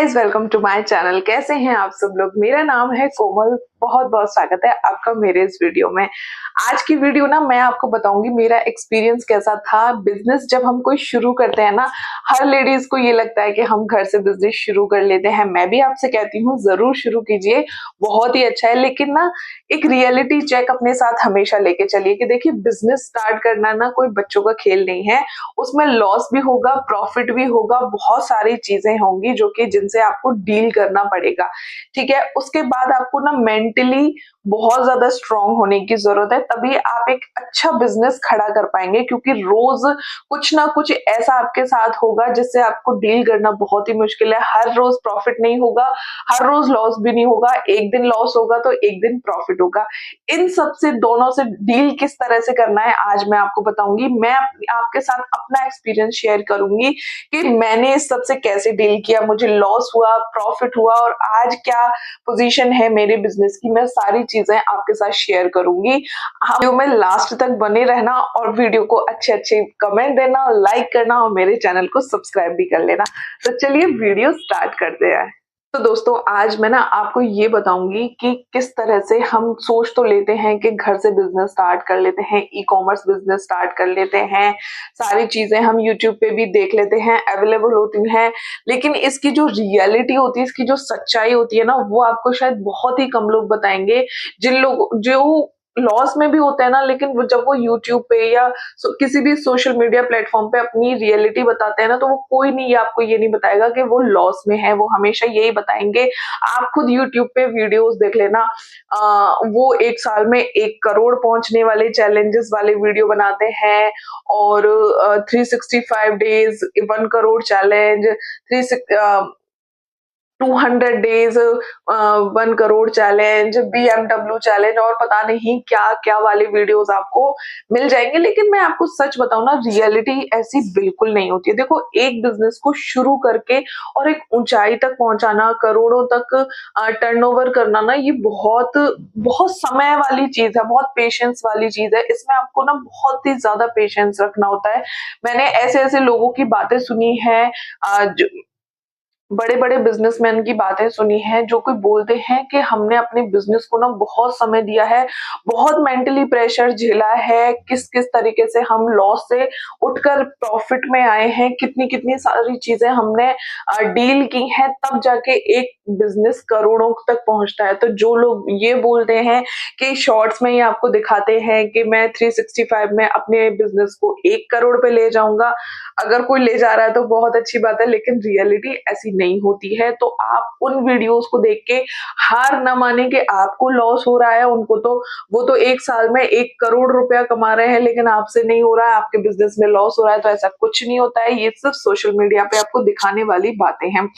Guys, welcome to my channel. कैसे हैं आप सब लोग? मेरा नाम है कोमल। बहुत बहुत स्वागत है आपका मेरे इस वीडियो में। आज की वीडियो ना मैं आपको बताऊंगी मेरा एक्सपीरियंस कैसा था। बिजनेस जब हम कोई शुरू करते हैं ना, हर लेडीज को ये लगता है कि हम घर से बिजनेस शुरू कर लेते हैं। मैं भी आपसे कहती हूँ जरूर शुरू कीजिए, बहुत ही अच्छा है। लेकिन ना एक रियलिटी चेक अपने साथ हमेशा लेके चलिए कि देखिए बिजनेस स्टार्ट करना ना कोई बच्चों का खेल नहीं है। उसमें लॉस भी होगा, प्रॉफिट भी होगा, बहुत सारी चीजें होंगी जो कि जिनसे आपको डील करना पड़ेगा। ठीक है, उसके बाद आपको ना मेंटली बहुत ज्यादा स्ट्रांग होने की जरूरत है, तभी आप एक अच्छा बिजनेस खड़ा कर पाएंगे। क्योंकि रोज कुछ ना कुछ ऐसा आपके साथ होगा जिससे आपको डील करना बहुत ही मुश्किल है। हर रोज प्रॉफिट नहीं होगा, हर रोज लॉस भी नहीं होगा। एक दिन लॉस होगा तो एक दिन प्रॉफिट होगा। इन सब से, दोनों से डील किस तरह से करना है आज मैं आपको बताऊंगी। मैं आपके साथ अपना एक्सपीरियंस शेयर करूंगी कि मैंने इस सब से कैसे डील किया, मुझे लॉस हुआ, प्रॉफिट हुआ और आज क्या पोजीशन है मेरे बिजनेस की। मैं सारी चीजें आपके साथ शेयर करूंगी। वीडियो में लास्ट तक बने रहना और वीडियो को अच्छे अच्छे कमेंट देना और लाइक करना और मेरे चैनल को सब्सक्राइब भी कर लेना। तो चलिए वीडियो स्टार्ट करते हैं। तो दोस्तों, आज मैं ना आपको ये बताऊंगी कि किस तरह से हम सोच तो लेते हैं कि घर से बिजनेस स्टार्ट कर लेते हैं, ई कॉमर्स बिजनेस स्टार्ट कर लेते हैं, सारी चीजें हम यूट्यूब पे भी देख लेते हैं, अवेलेबल होती हैं। लेकिन इसकी जो रियलिटी होती है, इसकी जो सच्चाई होती है ना, वो आपको शायद बहुत ही कम लोग बताएंगे। जिन लोग जो लॉस में भी होता है ना, लेकिन वो जब वो यूट्यूब पे या किसी भी सोशल मीडिया प्लेटफॉर्म पे अपनी रियलिटी बताते हैं ना, तो वो कोई नहीं आपको ये नहीं बताएगा कि वो लॉस में है। वो हमेशा यही बताएंगे। आप खुद यूट्यूब पे वीडियोस देख लेना। वो एक साल में 1 करोड़ पहुंचने वाले चैलेंजेस वाले वीडियो बनाते हैं और 365 days 1 crore challenge, 200 days 1 crore challenge, BMW challenge और पता नहीं क्या क्या वाले वीडियोस आपको मिल जाएंगे। लेकिन मैं आपको सच बताऊं ना, रियलिटी ऐसी बिल्कुल नहीं होती है। देखो, एक बिजनेस को शुरू करके और एक ऊंचाई तक पहुंचाना, करोड़ों तक टर्नओवर करना ना, ये बहुत बहुत समय वाली चीज है, बहुत पेशेंस वाली चीज है। इसमें आपको ना बहुत ही ज्यादा पेशेंस रखना होता है। मैंने ऐसे ऐसे लोगों की बातें सुनी है, बड़े बड़े बिजनेसमैन की बातें सुनी हैं, जो कोई बोलते हैं कि हमने अपने बिजनेस को ना बहुत समय दिया है, बहुत मेंटली प्रेशर झेला है, किस किस तरीके से हम लॉस से उठकर प्रॉफिट में आए हैं, कितनी कितनी सारी चीजें हमने डील की हैं, तब जाके एक बिजनेस करोड़ों तक पहुंचता है। तो जो लोग ये बोलते हैं कि शॉर्ट्स में ही आपको दिखाते हैं कि मैं 365 में अपने बिजनेस को 1 करोड़ पे ले जाऊंगा, अगर कोई ले जा रहा है तो बहुत अच्छी बात है, लेकिन रियलिटी ऐसी नहीं होती है। तो आप उन वीडियोस को देख के हार ना माने कि आपको लॉस हो रहा है। उनको तो वो तो एक साल में 1 करोड़ रुपया कमा रहे हैं, लेकिन आपसे नहीं हो रहा है, आपके बिजनेस में लॉस हो रहा है। तो ऐसा कुछ नहीं होता है, ये सिर्फ सोशल मीडिया पे आपको दिखाने वाली बातें हैं।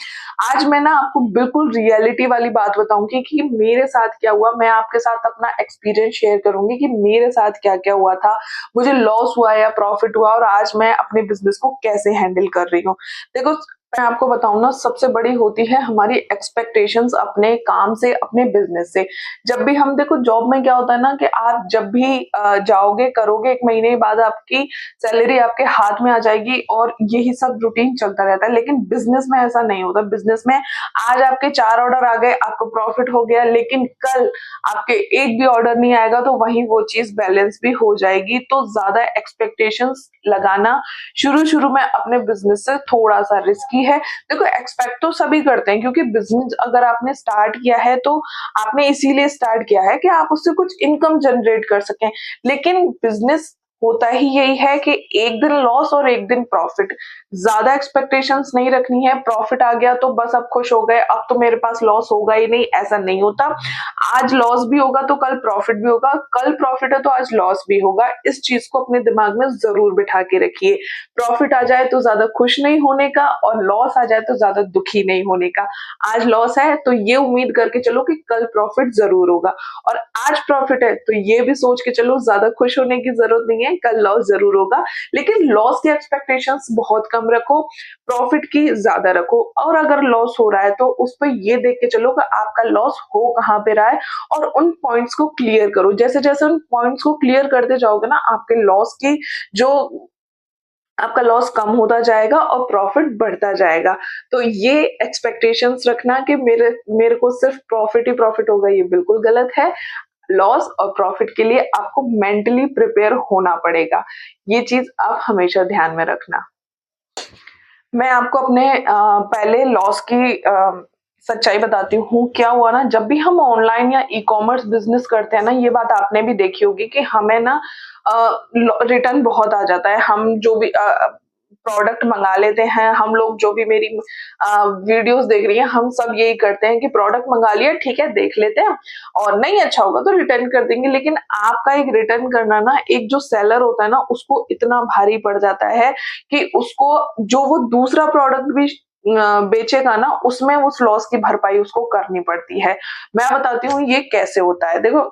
आज मैं ना आपको बिल्कुल रियलिटी वाली बात बताऊंगी कि मेरे साथ क्या हुआ। मैं आपके साथ अपना एक्सपीरियंस शेयर करूंगी कि मेरे साथ क्या क्या हुआ था, मुझे लॉस हुआ या प्रॉफिट हुआ और आज मैं अपने बिजनेस को कैसे हैंडल कर रही हूँ। देखो, मैं आपको बताऊं ना, सबसे बड़ी होती है हमारी एक्सपेक्टेशंस अपने काम से, अपने बिजनेस से। जब भी हम, देखो जॉब में क्या होता है ना कि आप जब भी जाओगे, करोगे, 1 महीने बाद आपकी सैलरी आपके हाथ में आ जाएगी और यही सब रूटीन चलता रहता है। लेकिन बिजनेस में ऐसा नहीं होता। बिजनेस में आज आपके 4 ऑर्डर आ गए, आपको प्रॉफिट हो गया, लेकिन कल आपके एक भी ऑर्डर नहीं आएगा तो वहीं वो चीज बैलेंस भी हो जाएगी। तो ज्यादा एक्सपेक्टेशंस लगाना शुरू शुरू में अपने बिजनेस से थोड़ा सा रिस्की है। देखो, एक्सपेक्ट तो सभी करते हैं, क्योंकि बिजनेस अगर आपने स्टार्ट किया है तो आपने इसीलिए स्टार्ट किया है कि आप उससे कुछ इनकम जनरेट कर सकें। लेकिन बिजनेस होता ही यही है कि एक दिन लॉस और एक दिन प्रॉफिट। ज्यादा एक्सपेक्टेशंस नहीं रखनी है। प्रॉफिट आ गया तो बस अब खुश हो गए, अब तो मेरे पास लॉस होगा ही नहीं, ऐसा नहीं होता। आज लॉस भी होगा तो कल प्रॉफिट भी होगा, कल प्रॉफिट है तो आज लॉस भी होगा। इस चीज को अपने दिमाग में जरूर बिठा के रखिए। प्रॉफिट आ जाए तो ज्यादा खुश नहीं होने का और लॉस आ जाए तो ज्यादा दुखी नहीं होने का। आज लॉस है तो ये उम्मीद करके चलो कि कल प्रॉफिट जरूर होगा, और आज प्रॉफिट है तो ये भी सोच के चलो ज्यादा खुश होने की जरूरत नहीं है, कल लॉस जरूर होगा। लेकिन लॉस की एक्सपेक्टेशंस बहुत कम रखो, प्रॉफिट की ज्यादा रखो। और अगर लॉस हो रहा है तो उस पर ये देख के चलो कि आपका लॉस हो कहाँ पे रहा है और उन पॉइंट्स को क्लियर करो। जैसे जैसे उन पॉइंट्स को क्लियर करते जाओगे ना, आपके लॉस की जो आपका लॉस कम होता जाएगा और प्रॉफिट बढ़ता जाएगा। तो ये एक्सपेक्टेशंस रखना कि मेरे मेरे को सिर्फ प्रॉफिट ही प्रॉफिट होगा, ये बिल्कुल गलत है। लॉस और प्रॉफिट के लिए आपको मेंटली प्रिपेयर होना पड़ेगा। ये चीज़ आप हमेशा ध्यान में रखना। मैं आपको अपने पहले लॉस की सच्चाई बताती हूँ। क्या हुआ ना, जब भी हम ऑनलाइन या ई-कॉमर्स बिज़नेस करते हैं ना, ये बात आपने भी देखी होगी कि हमें ना रिटर्न बहुत आ जाता है। हम जो भी प्रोडक्ट मँगा लेते हैं, हम लोग जो भी मेरी वीडियोज़ देख रही हैं, हम सब यही करते हैं कि प्रोडक्ट मँगा लिया, ठीक है, देख लेते हैं और नहीं अच्छा होगा तो रिटर्न कर देंगे। लेकिन आपका एक रिटर्न करना ना, एक जो सेलर होता है ना, उसको इतना भारी पड़ जाता है कि उसको जो वो दूसरा प्रोडक्ट भी बेचेगा ना, उसमें उस लॉस की भरपाई उसको करनी पड़ती है। मैं बताती हूँ ये कैसे होता है। देखो,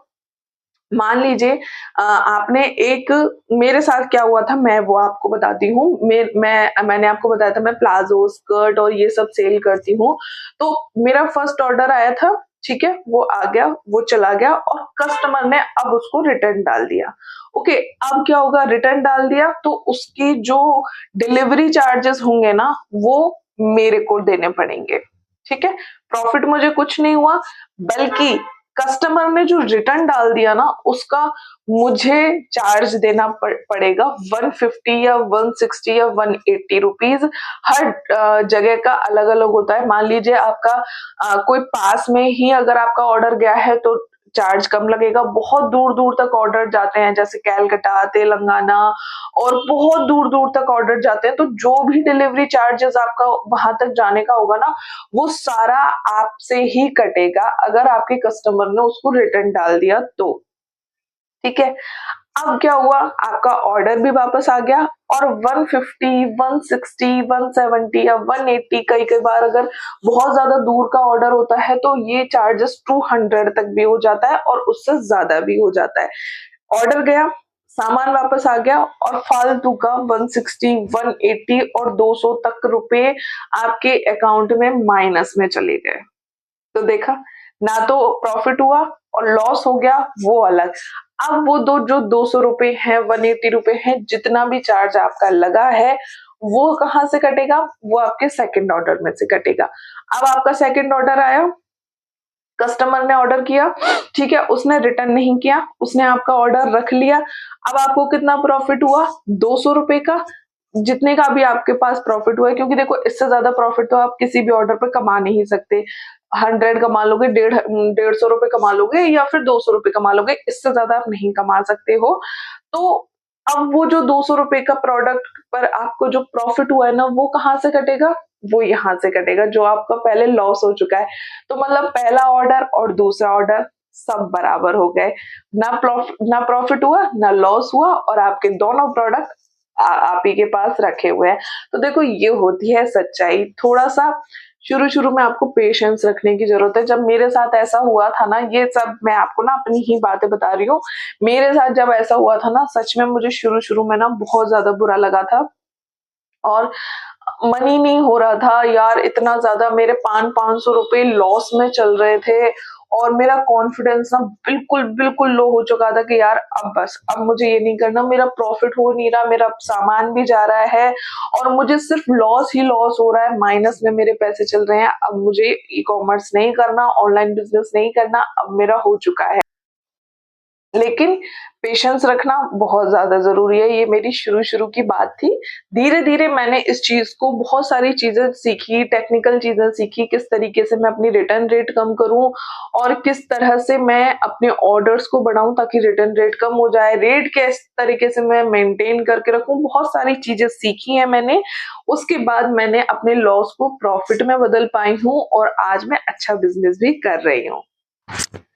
मान लीजिए आपने एक मेरे साथ क्या हुआ था, मैं वो आपको बताती हूँ। मैंने आपको बताया था मैं प्लाज़ो, स्कर्ट और ये सब सेल करती हूँ। तो मेरा फर्स्ट ऑर्डर आया था, ठीक है? वो आ गया, वो चला गया और कस्टमर ने अब उसको रिटर्न डाल दिया। ओके, अब क्या होगा, रिटर्न डाल दिया तो उसकी जो डिलीवरी चार्जेस होंगे ना, वो मेरे को देने पड़ेंगे, ठीक है? प्रॉफिट मुझे कुछ नहीं हुआ, बल्कि कस्टमर ने जो रिटर्न डाल दिया ना, उसका मुझे चार्ज देना पड़ेगा 150 या 160 या 180 रुपीज। हर जगह का अलग अलग होता है। मान लीजिए आपका कोई पास में ही अगर आपका ऑर्डर गया है तो चार्ज कम लगेगा। बहुत दूर दूर तक ऑर्डर जाते हैं, जैसे कैलकाटा, तेलंगाना और बहुत दूर दूर तक ऑर्डर जाते हैं, तो जो भी डिलीवरी चार्जेस आपका वहां तक जाने का होगा ना, वो सारा आपसे ही कटेगा अगर आपके कस्टमर ने उसको रिटर्न डाल दिया तो। ठीक है? अब क्या हुआ, आपका ऑर्डर भी वापस आ गया और 150, 160, 170 या 180, कई-कई बार अगर बहुत ज़्यादा दूर का ऑर्डर होता है तो ये चार्जेस 200 तक भी हो जाता है और उससे ज़्यादा भी हो जाता है। ऑर्डर गया, सामान वापस आ गया और फालतू का 160, 180 और 200 तक रुपए आपके अकाउंट में माइनस में चले गए। तो देखा, ना तो प्रॉफिट हुआ और लॉस हो गया, वो अलग। अब वो दो जो 200 रुपए हैं, 180 रुपए हैं, जितना भी चार्ज आपका लगा है, वो कहाँ से कटेगा? वो आपके सेकंड ऑर्डर में से कटेगा। अब आपका सेकंड ऑर्डर आया, कस्टमर ने ऑर्डर किया, ठीक है, उसने रिटर्न नहीं किया, उसने आपका ऑर्डर रख लिया। अब आपको कितना प्रॉफिट हुआ? 200 रुपए का। जितने का भी आपके पास प्रॉफिट हुआ है, क्योंकि देखो इससे ज्यादा प्रॉफिट तो आप किसी भी ऑर्डर पे कमा नहीं सकते। 100 कमा लोगे, 150 रुपए कमा लोगे या फिर 200 रुपए कमा लोगे, इससे ज्यादा आप नहीं कमा सकते हो। तो अब वो जो 200 रुपए का प्रोडक्ट पर आपको जो प्रॉफिट हुआ है ना, वो कहाँ से कटेगा? वो यहाँ से कटेगा, जो आपका पहले लॉस हो चुका है। तो मतलब पहला ऑर्डर और दूसरा ऑर्डर सब बराबर हो गए। ना प्रॉफिट हुआ, ना लॉस हुआ और आपके दोनों प्रोडक्ट आप ही के पास रखे हुए हैं। तो देखो, ये होती है सच्चाई। थोड़ा-सा शुरू-शुरू में आपको पेशेंस रखने की ज़रूरत है। जब मेरे साथ ऐसा हुआ था ना, ये सब मैं आपको ना अपनी ही बातें बता रही हूँ। मेरे साथ जब ऐसा हुआ था ना, सच में मुझे शुरू-शुरू में ना बहुत ज़्यादा बुरा लगा था और मन ही नहीं हो रहा था यार, इतना ज़्यादा मेरे 500-500 रुपए लॉस में चल रहे थे और मेरा कॉन्फिडेंस ना बिल्कुल, बिल्कुल लो हो चुका था कि यार अब बस, अब मुझे ये नहीं करना, मेरा प्रॉफिट हो नहीं रहा, मेरा सामान भी जा रहा है और मुझे सिर्फ लॉस ही लॉस हो रहा है, माइनस में मेरे पैसे चल रहे हैं। अब मुझे ई-कॉमर्स नहीं करना, ऑनलाइन बिज़नेस नहीं करना, अब मेरा हो चुका है। लेकिन पेशेंस रखना बहुत ज़्यादा ज़रूरी है, ये मेरी शुरू-शुरू की बात थी। धीरे-धीरे मैंने इस चीज़ को बहुत सारी चीज़ें सीखी, टेक्निकल चीज़ें सीखी, किस तरीके से मैं अपनी रिटर्न रेट कम करूँ और किस तरह से मैं अपने ऑर्डर्स को बढ़ाऊँ ताकि रिटर्न रेट कम हो जाए, रेट किस तरीके से मैं मेंटेन करके रखूँ, बहुत सारी चीज़ें सीखी हैं मैंने। उसके बाद मैंने अपने लॉस को प्रॉफिट में बदल पाई हूँ और आज मैं अच्छा बिज़नेस भी कर रही हूँ।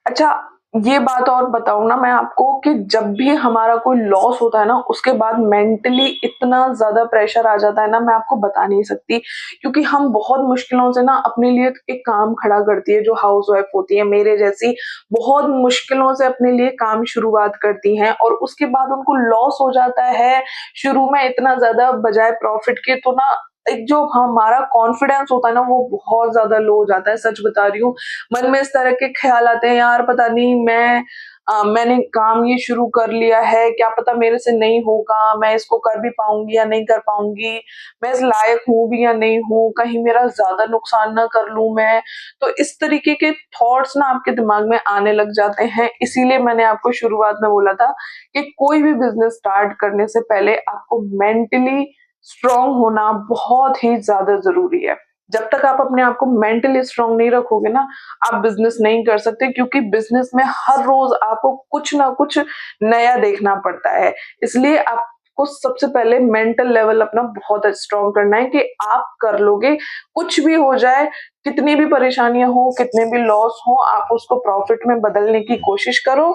अच्छा, ये बात और बताऊँ ना मैं आपको कि जब भी हमारा कोई लॉस होता है ना, उसके बाद मेंटली इतना ज़्यादा प्रेशर आ जाता है ना, मैं आपको बता नहीं सकती। क्योंकि हम बहुत मुश्किलों से ना अपने लिए एक काम खड़ा करती है, जो हाउसवाइफ होती है मेरे जैसी, बहुत मुश्किलों से अपने लिए काम शुरुआत करती हैं और उसके बाद उनको लॉस हो जाता है, शुरू में इतना ज़्यादा बजाय प्रॉफिट के, तो ना एक जो हमारा कॉन्फिडेंस होता है ना, वो बहुत ज़्यादा लो हो जाता है, सच बता रही हूँ। मन में इस तरह के ख्याल आते हैं, यार पता नहीं मैं मैंने काम ये शुरू कर लिया है, क्या पता मेरे से नहीं होगा, मैं इसको कर भी पाऊँगी या नहीं कर पाऊँगी, मैं इस लायक हूँ भी या नहीं हूँ, कहीं मेरा ज़्यादा नुकसान ना कर लूँ मैं। तो इस तरीके के थॉट्स ना आपके दिमाग में आने लग जाते हैं, इसीलिए मैंने आपको शुरुआत में बोला था कि कोई भी बिज़नेस स्टार्ट करने से पहले आपको मेंटली स्ट्रॉन्ग होना बहुत ही ज़्यादा ज़रूरी है। जब तक आप अपने आप को मेंटली स्ट्रॉन्ग नहीं रखोगे ना, आप बिज़नेस नहीं कर सकते, क्योंकि बिज़नेस में हर रोज़ आपको कुछ ना कुछ नया देखना पड़ता है। इसलिए आपको सबसे पहले मेंटल लेवल अपना बहुत स्ट्रॉन्ग करना है कि आप कर लोगे, कुछ भी हो जाए, कितनी भी परेशानियाँ हो, कितने भी लॉस हो, आप उसको प्रॉफिट में बदलने की कोशिश करो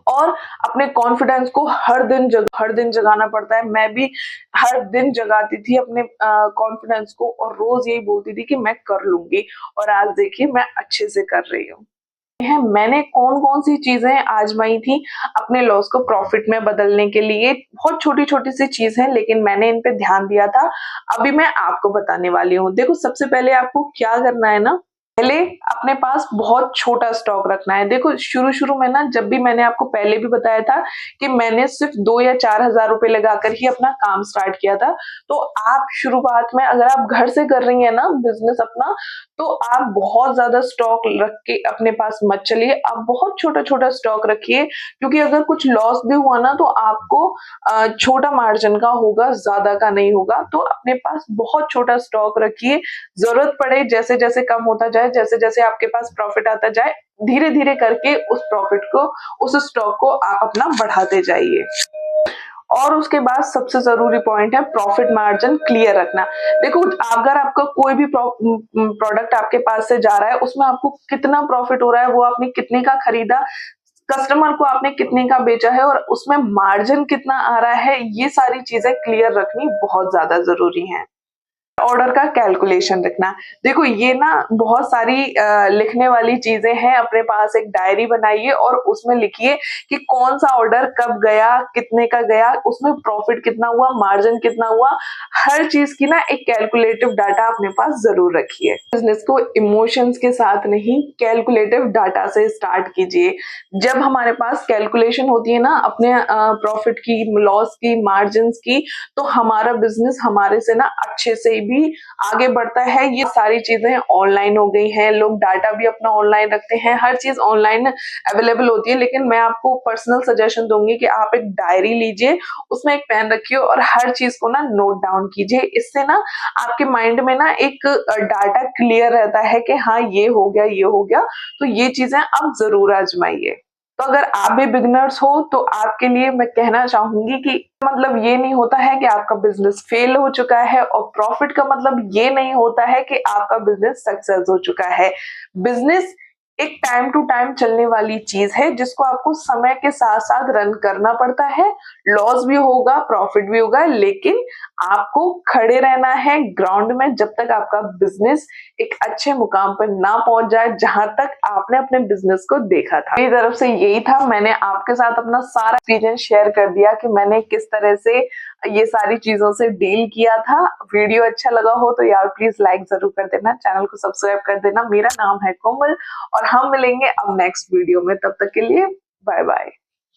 और अपने कॉन्फिडेंस को हर दिन जगाना पड़ता है। मैं भी हर दिन जगाती थी अपने कॉन्फिडेंस को और रोज यही बोलती थी कि मैं कर लूंगी, और आज देखिए मैं अच्छे से कर रही हूँ। है मैंने कौन-कौन सी चीजें आजमाई थी अपने लॉस को प्रॉफिट में बदलने के लिए। बहुत छोटी-छोटी सी चीज है, लेकिन मैंने इन पे ध्यान दिया था। अभी मैं आपको बताने वाली हूँ। देखो, सबसे पहले आपको क्या करना है ना, पहले अपने पास बहुत छोटा स्टॉक रखना है। देखो, शुरू-शुरू में ना, जब भी मैंने आपको पहले भी बताया था कि मैंने सिर्फ 2 या 4,000 रुपए लगाकर ही अपना काम स्टार्ट किया था। तो आप शुरुआत में अगर आप घर से कर रही हैं ना बिज़नेस अपना, तो आप बहुत ज़्यादा स्टॉक रख के अपने पास मत चलिए। आप बहुत छोटा-छोटा स्टॉक रखिए, क्योंकि अगर कुछ लॉस भी हुआ ना, तो आपको छोटा मार्जिन का होगा, ज़्यादा का नहीं होगा। तो अपने पास बहुत छोटा स्टॉक रखिए। ज़रूरत पड़े जैसे-जैसे कम होता जाए, जैसे-जैसे आपके पास प्रॉफिट आता जाए, धीरे-धीरे करके उस प्रॉफिट को, उस स्टॉक को आप अपना बढ़ाते जाइए। और उसके बाद सबसे ज़रूरी पॉइंट है प्रॉफिट मार्जिन क्लियर रखना। देखो, अगर आपका कोई भी प्रोडक्ट आपके पास से जा रहा है, उसमें आपको कितना प्रॉफिट हो रहा है, वो आपने कितने का खरीदा, कस्टमर को आपने कितने का बेचा है और उसमें मार्जिन कितना आ रहा है, ये सारी चीज़ें क्लियर रखनी बहुत ज़्यादा ज़रूरी है। ऑर्डर का कैलकुलेशन रखना। देखो, ये ना बहुत सारी लिखने वाली चीज़ें हैं। अपने पास एक डायरी बनाइए और उसमें लिखिए कि कौन-सा ऑर्डर कब गया, कितने का गया, उसमें प्रॉफिट कितना हुआ, मार्जिन कितना हुआ। हर चीज़ की ना एक कैलकुलेटिव डाटा अपने पास ज़रूर रखिए। बिज़नेस को इमोशंस के साथ नहीं, कैलकुलेटिव डाटा से स्टार्ट कीजिए। जब हमारे पास कैलकुलेशन होती है ना अपने प्रॉफिट की, लॉस की, मार्जिन्स की, तो हमारा बिज़नेस हमारे से ना अच्छे से भी आगे बढ़ता है। ये सारी चीज़ें ऑनलाइन हो गई हैं, लोग डाटा भी अपना ऑनलाइन रखते हैं, हर चीज़ ऑनलाइन अवेलेबल होती है। लेकिन मैं आपको पर्सनल सजेशन दूँगी कि आप एक डायरी लीजिए, उसमें एक पेन रखिए और हर चीज़ को ना नोट डाउन कीजिए। इससे ना आपके माइंड में ना एक डाटा क्लियर रहता है कि हाँ, ये हो गया, ये हो गया। तो ये चीज़ें आप ज़रूर आज़माइए। तो अगर आप भी बिगिनर्स हो, तो आपके लिए मैं कहना चाहूँगी कि मतलब ये नहीं होता है कि आपका बिज़नेस फेल हो चुका है, और प्रॉफिट का मतलब ये नहीं होता है कि आपका बिज़नेस सक्सेस हो चुका है। बिज़नेस एक टाइम टू टाइम चलने वाली चीज़ है, जिसको आपको समय के साथ-साथ रन करना पड़ता है। लॉस भी होगा, प्रॉफिट भी होगा, लेकिन आपको खड़े रहना है ग्राउंड में जब तक आपका बिज़नेस एक अच्छे मुकाम पर ना पहुँच जाए, जहाँ तक आपने अपने बिज़नेस को देखा था। मेरी तरफ से यही था, मैंने आपके साथ अपना सारा एक्सपीरियंस शेयर कर दिया कि मैंने किस तरह से ये सारी चीज़ों से डील किया था। वीडियो अच्छा लगा हो तो यार प्लीज़ लाइक ज़रूर कर देना, चैनल को सब्सक्राइब कर देना। मेरा नाम है कोमल और हम मिलेंगे अब नेक्स्ट वीडियो में। तब तक के लिए बाय बाय।